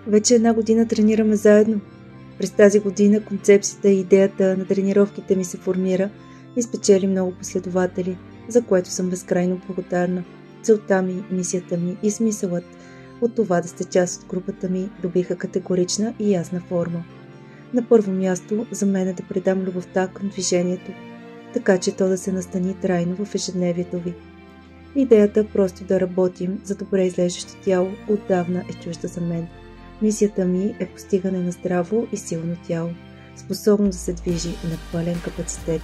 Вече една година тренираме заедно. През тази година концепцията и идеята на тренировките ми се формира и спечели много последователи, за което съм безкрайно благодарна. Целта ми, мисията ми и смисълът от това да сте част от групата ми добиха категорична и ясна форма. На първо място за мен е да предам любовта към движението, така че то да се настани трайно в ежедневието ви. Идеята просто да работим за добре изглеждащо тяло отдавна е чужда за мен. Мисията ми е постигане на здраво и силно тяло, способно да се движи на пълен капацитет.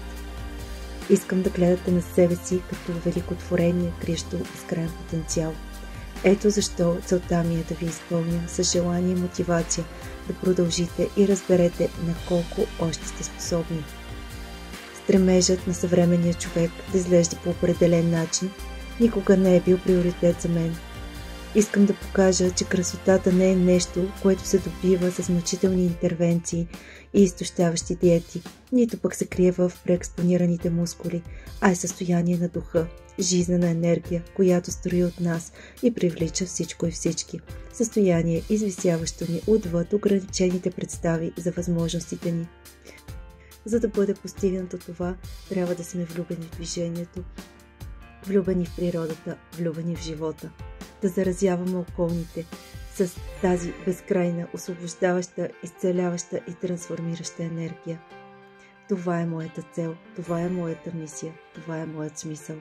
Искам да гледате на себе си като велико творение, криещо безкрайен потенциал. Ето защо целта ми е да ви изпълня с желание и мотивация да продължите и разберете на колко още сте способни. Стремежът на съвременния човек да изглежда по определен начин никога не е бил приоритет за мен. Искам да покажа, че красотата не е нещо, което се добива с значителни интервенции и изтощаващи диети, нито пък се крие в преекспонираните мускули, а е състояние на духа, жизнена енергия, която строи от нас и привлича всичко и всички. Състояние, извисяващо ни отвъд ограничените представи за възможностите ни. За да бъде постигнато това, трябва да сме влюбени в движението, влюбени в природата, влюбени в живота. Да заразяваме околните с тази безкрайна, освобождаваща, изцеляваща и трансформираща енергия. Това е моята цел, това е моята мисия, това е моят смисъл.